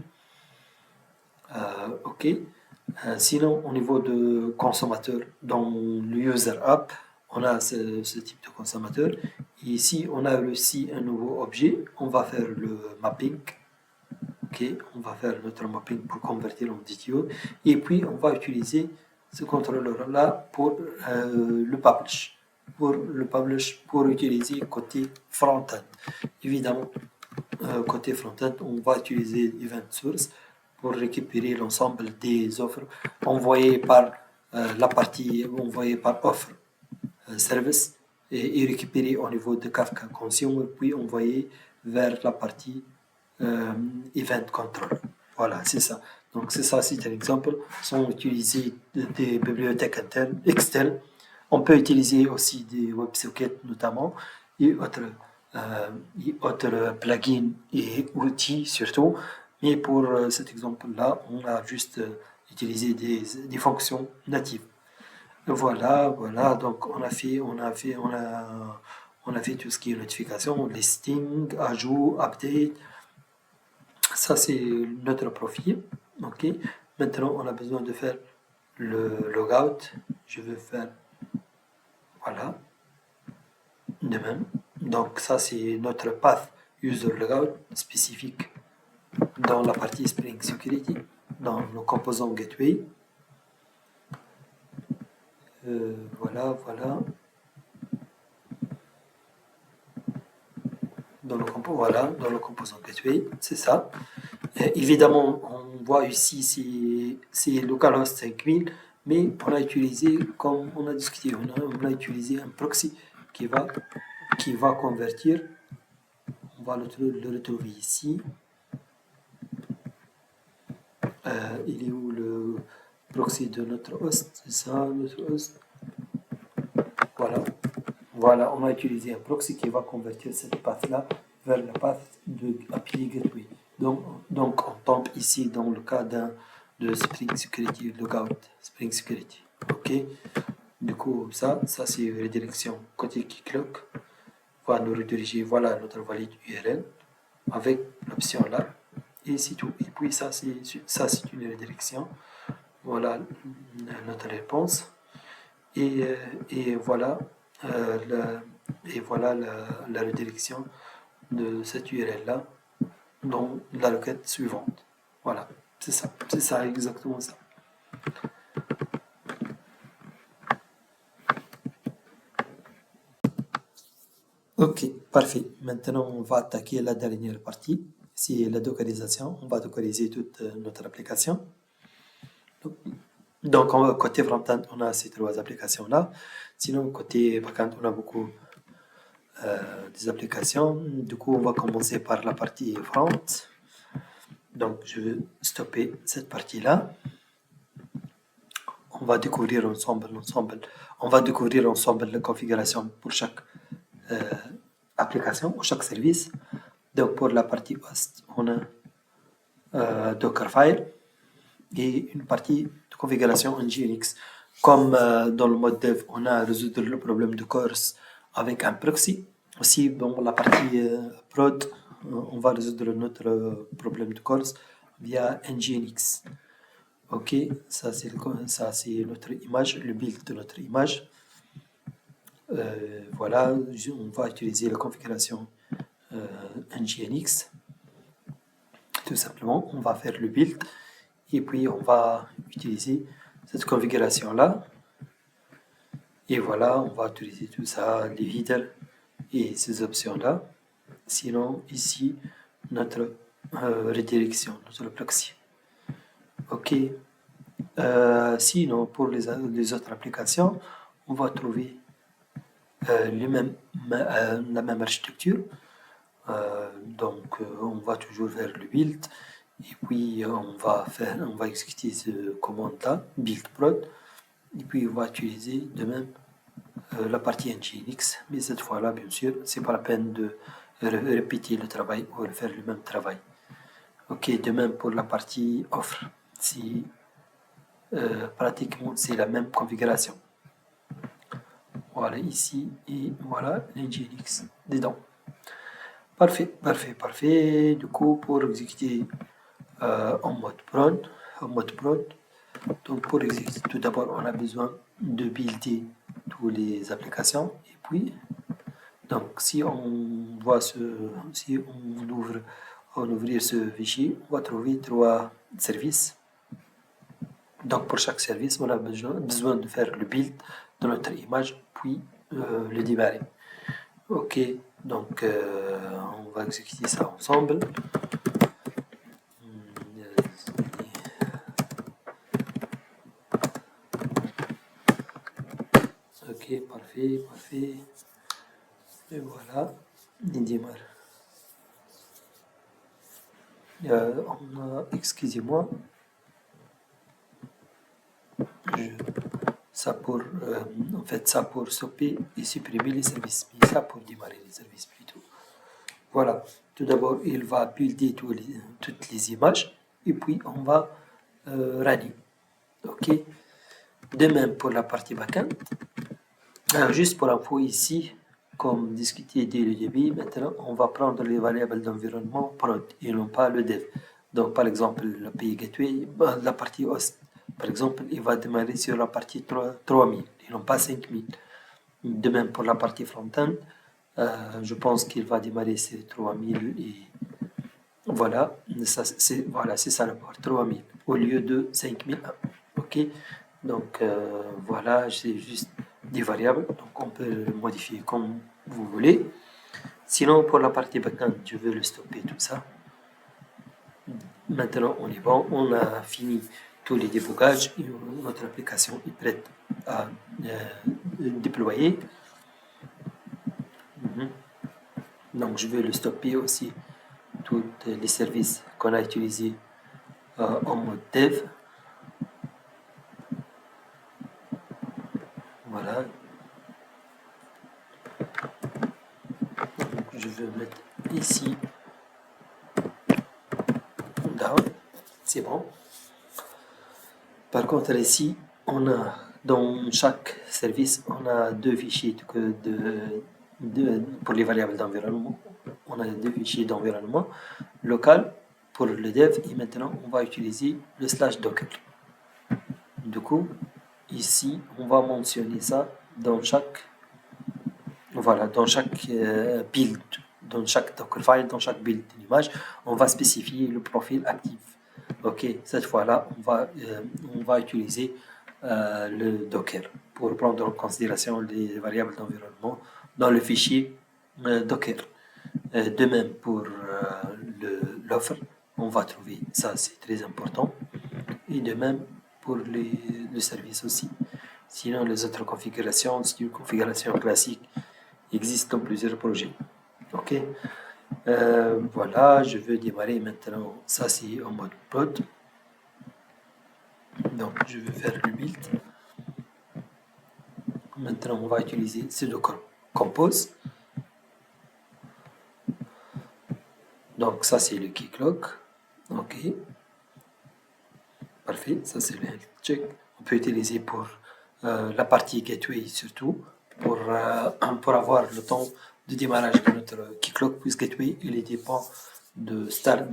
OK. Sinon, au niveau de consommateur, dans le user app, on a ce type de consommateur. Et ici, on a aussi un nouveau objet. On va faire le mapping. OK. On va faire notre mapping pour convertir en DTO. Et puis, on va utiliser ce contrôleur-là pour le publish. Pour le publish, pour utiliser côté front-end. Évidemment, côté front-end, on va utiliser Event Source pour récupérer l'ensemble des offres envoyées par la partie envoyée par offre service et récupérer au niveau de Kafka Consumer, puis envoyer vers la partie Event Control. Voilà, c'est ça. Donc, c'est ça, c'est un exemple. Sans utiliser des bibliothèques externes, on peut utiliser aussi des WebSockets notamment et autres plugins et outils surtout. Mais pour cet exemple-là, on a juste utilisé des fonctions natives. Voilà, voilà. Donc on a fait tout ce qui est notification, listing, ajout, update. Ça c'est notre profil. Ok. Maintenant on a besoin de faire le logout. Je vais faire voilà. De même. Donc ça, c'est notre path user logout spécifique dans la partie Spring Security, dans le composant gateway. Voilà. Dans le composant gateway, c'est ça. Évidemment, on voit ici, c'est localhost 5000, mais on a utilisé, comme on a discuté, on a utilisé un proxy qui va convertir. On va le retrouver ici. Il est où le proxy de notre host? C'est ça, notre host. Voilà, on a utilisé un proxy qui va convertir cette path-là vers la path de API Gateway. Donc, on tombe ici dans le cas de Spring Security Logout, Spring Security. OK. Du coup, ça c'est redirection côté Keycloak. Va nous rediriger, voilà notre valide URL avec l'option là. Et c'est tout. Et puis ça, c'est une redirection. Voilà notre réponse. Et voilà, la redirection de cette URL-là dans la requête suivante. Voilà, c'est ça, exactement ça. Ok, parfait. Maintenant, on va attaquer la dernière partie. C'est la dockerisation. On va dockeriser toute notre application. Donc, côté front-end, on a ces trois applications-là. Sinon, côté back-end, on a beaucoup des applications. Du coup, on va commencer par la partie front. Donc, je vais stopper cette partie-là. On va découvrir ensemble la configuration pour chaque application ou chaque service. Donc, pour la partie host, on a Dockerfile et une partie de configuration en Nginx. Comme dans le mode dev, on a résoudre le problème de course avec un proxy. Aussi, dans la partie prod, on va résoudre notre problème de course via Nginx. Ok, ça c'est notre image, le build de notre image. Voilà, on va utiliser la configuration Nginx. Tout simplement, on va faire le build et puis on va utiliser cette configuration là. Et voilà, on va utiliser tout ça, les headers et ces options là. Sinon, ici, notre redirection, notre proxy. Ok. Sinon, pour les autres applications, on va trouver la même architecture. Donc, on va toujours vers le build. Et puis, on va exécuter ce commande-là, build prod. Et puis, on va utiliser de même la partie Nginx. Mais cette fois-là, bien sûr, c'est pas la peine de répéter le travail ou de faire le même travail. Ok, de même pour la partie offre. Pratiquement, c'est la même configuration. Voilà ici et voilà l'Nginx dedans. Parfait. Du coup, pour exécuter en mode prod, donc pour exécuter, tout d'abord, on a besoin de builder toutes les applications. Et puis, donc, si on ouvrir ce fichier, on va trouver 3 services. Donc, pour chaque service, on a besoin de faire le build de notre image, puis le démarrer. Ok, donc on va exécuter ça ensemble. Ok, parfait. Et voilà, il démarre. Excusez-moi. Ça pour stopper et supprimer les services, mais ça pour démarrer les services plutôt. Voilà, tout d'abord, il va builder toutes les images et puis on va running. Ok, de même pour la partie backend. Juste pour info ici, comme discuté dès le début, maintenant on va prendre les variables d'environnement prod et non pas le dev. Donc par exemple, l'API Gateway, la partie host, par exemple, il va démarrer sur la partie 3000 et non pas 5000. De même pour la partie front-end, Je pense qu'il va démarrer ces 3000 et voilà, c'est ça le port, 3000 au lieu de 5001. Ok, donc voilà, c'est juste des variables, donc on peut le modifier comme vous voulez. Sinon, pour la partie backend, je veux le stopper tout ça. Maintenant, on est bon, on a fini tous les débogages et notre application est prête à déployer. Donc, je vais le stopper aussi, tous les services qu'on a utilisés en mode dev. Voilà. Donc, je vais mettre ici, down, c'est bon. Par contre, ici, on a dans chaque service, on a deux fichiers pour les variables d'environnement. On a deux fichiers d'environnement local pour le dev et maintenant on va utiliser le /docker. Du coup, ici, on va mentionner ça dans chaque build, dans chaque Dockerfile, dans chaque build d'image, on va spécifier le profil actif. Ok, cette fois-là, on va utiliser le Docker pour prendre en considération les variables d'environnement dans le fichier Docker. De même pour l'offre, on va trouver ça, c'est très important. Et de même pour le service aussi. Sinon, les autres configurations, c'est une configuration classique, existent dans plusieurs projets. Ok, voilà, je veux démarrer maintenant. Ça, c'est en mode prod. Donc, je vais faire le build. Maintenant, on va utiliser sudo compose. Donc, ça, c'est le keycloak. Ok. Parfait. Ça, c'est le health check. On peut utiliser pour la partie gateway surtout, pour avoir le temps de démarrage de notre keycloak, puisque gateway, il dépend de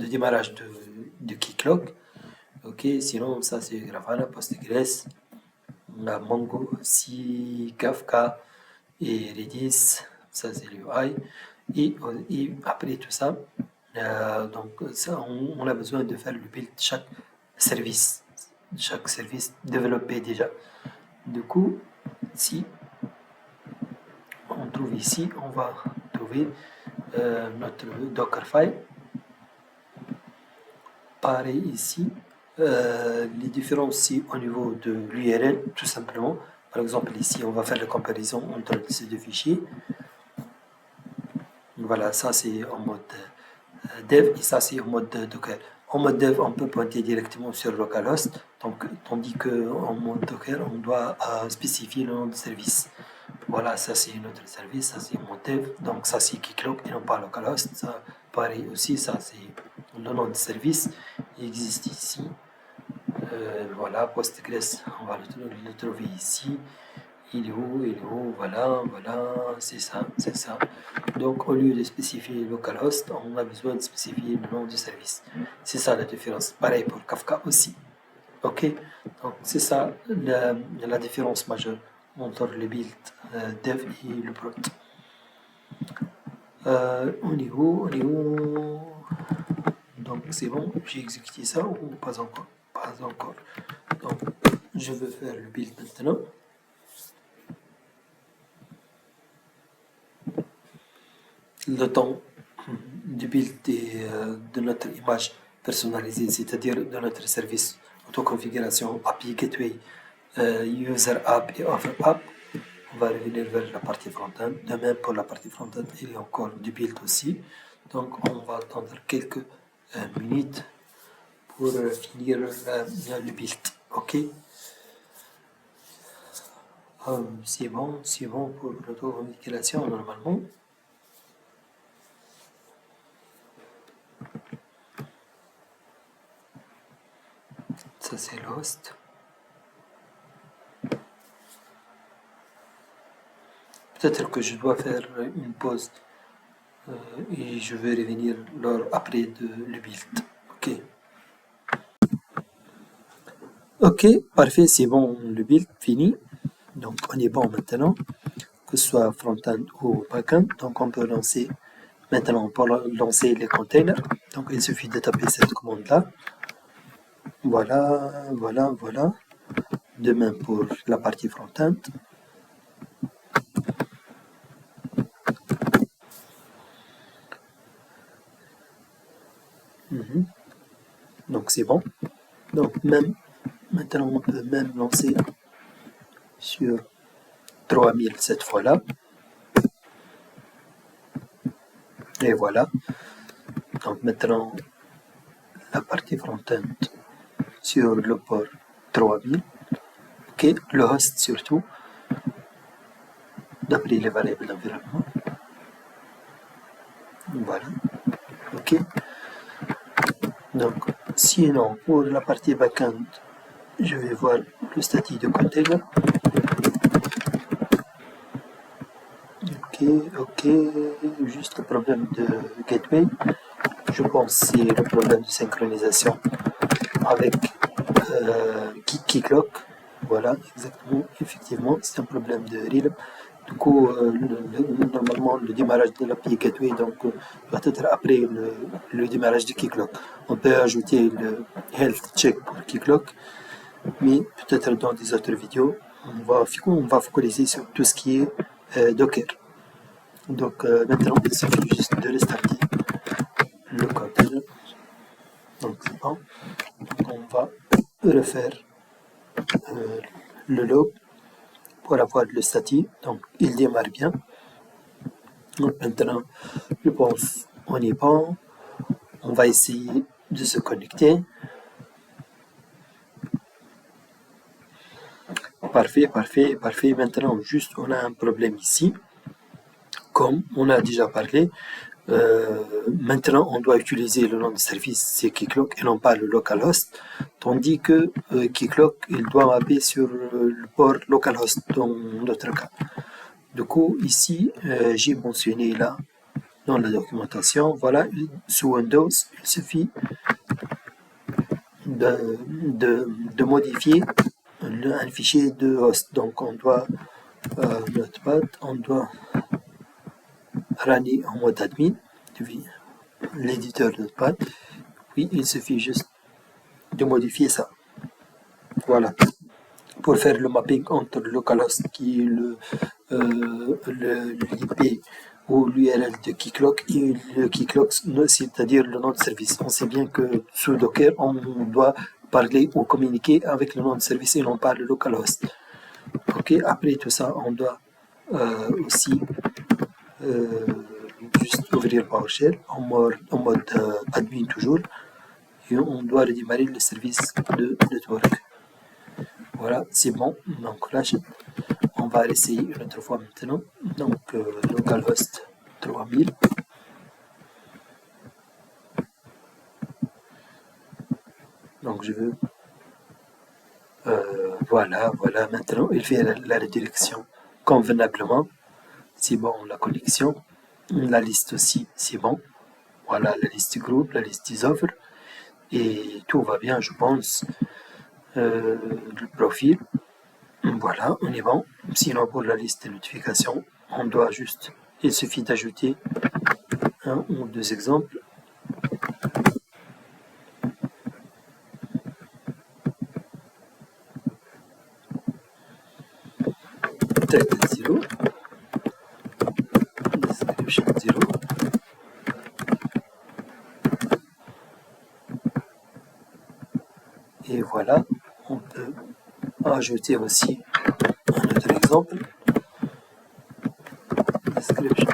démarrage de keycloak. Ok. Sinon, ça, c'est Grafana, Postgres, Mongo, Si, Kafka et Redis. Ça, c'est l'UI. Et après tout ça, donc ça, on a besoin de faire le build de chaque service développé déjà. Du coup, si on trouve ici, on va trouver notre Dockerfile. Pareil ici, les différences ici au niveau de l'URL, tout simplement. Par exemple, ici, on va faire la comparaison entre ces deux fichiers. Voilà, ça c'est en mode dev et ça c'est en mode Docker. En mode dev, on peut pointer directement sur localhost, donc, tandis qu'en mode Docker, on doit spécifier le nom de service. Voilà, ça c'est notre service, ça c'est mode dev, donc ça c'est keycloak et non pas localhost. Ça, pareil aussi, ça c'est le nom de service. Il existe ici. Voilà, Postgres, on va le trouver ici. Il est où, voilà, c'est ça. Donc, au lieu de spécifier localhost, on a besoin de spécifier le nom du service. C'est ça la différence. Pareil pour Kafka aussi. Ok, donc c'est ça la différence majeure entre le build dev et le prod. On est où? Donc c'est bon, j'ai exécuté ça ou pas encore? Pas encore. Donc, je veux faire le build maintenant. Le temps du build de notre image personnalisée, c'est-à-dire de notre service autoconfiguration API Gateway, User App et Offer App. On va revenir vers la partie front-end. De même pour la partie front-end, il y a encore du build aussi. Donc on va attendre quelques minutes pour finir le build. Ok. C'est bon pour l'autoconfiguration normalement. Ça c'est l'host. Peut-être que je dois faire une pause et je vais revenir après le build. Ok. Ok, parfait, c'est bon, le build fini. Donc on est bon maintenant. que ce soit front-end ou back-end. Donc on peut lancer maintenant pour lancer les containers. Donc il suffit de taper cette commande-là. Voilà, voilà, voilà. De même pour la partie front-end. Donc c'est bon. Donc maintenant on peut même lancer sur 3000 cette fois-là. Et voilà. Donc maintenant la partie front-end sur le port 3000. Ok, le host surtout, d'après les variables d'environnement. Voilà. Ok. Donc sinon pour la partie backend, je vais voir le statut de container. Ok, juste le problème de gateway. Je pense que c'est le problème de synchronisation avec Keycloak. Voilà, exactement, effectivement, c'est un problème de RILM. Du coup, normalement, le démarrage de l'API Gateway doit être après le démarrage de Keycloak. On peut ajouter le health check pour Keycloak, mais peut-être dans des autres vidéos, on va focaliser sur tout ce qui est Docker. Donc maintenant, il suffit juste de restarter le container. Donc c'est bon. Donc, on va refaire le log pour avoir le statut. Donc il démarre bien. Donc maintenant, je pense on est bon. On va essayer de se connecter. Parfait, parfait, parfait. Maintenant, juste on a un problème ici. Comme on a déjà parlé, maintenant on doit utiliser le nom de service, c'est Keycloak et non pas le localhost, tandis que Keycloak il doit mapper sur le port localhost dans notre cas. Du coup, ici, j'ai mentionné là dans la documentation, voilà, sous Windows, il suffit de modifier un fichier de host. Donc on doit Notepad, on doit runner en mode admin, l'éditeur Notepad. Oui, il suffit juste de modifier ça. Voilà. Pour faire le mapping entre le localhost qui est l'IP ou l'URL de Keycloak et le Keycloak, c'est-à-dire le nom de service. On sait bien que sous Docker, on doit parler ou communiquer avec le nom de service et non pas le localhost. Ok, après tout ça, on doit aussi juste ouvrir PowerShell en mode admin toujours et on doit redémarrer le service de network. Voilà, c'est bon. Donc là, on va essayer une autre fois maintenant. Donc localhost 3000. Donc je veux voilà, maintenant il fait la redirection convenablement. C'est bon, la connexion. La liste aussi, c'est bon. Voilà, la liste groupe, la liste des offres. Et tout va bien, je pense. Le profil. Voilà, on est bon. Sinon, pour la liste de notifications, il suffit d'ajouter un ou deux exemples. Title 0, description 0. Et voilà, on peut ajouter aussi un autre exemple. Description.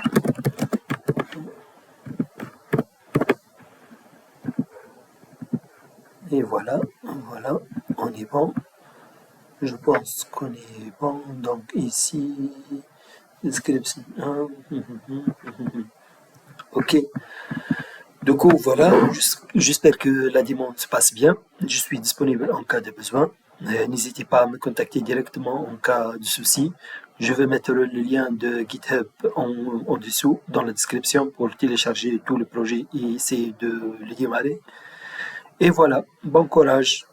Et voilà, on est bon. Je pense qu'on est bon. Donc ici, description 1. Ok. Du coup, voilà, j'espère que la demande se passe bien. Je suis disponible en cas de besoin. N'hésitez pas à me contacter directement en cas de souci. Je vais mettre le lien de GitHub en dessous dans la description pour télécharger tout le projet et essayer de le démarrer. Et voilà, bon courage.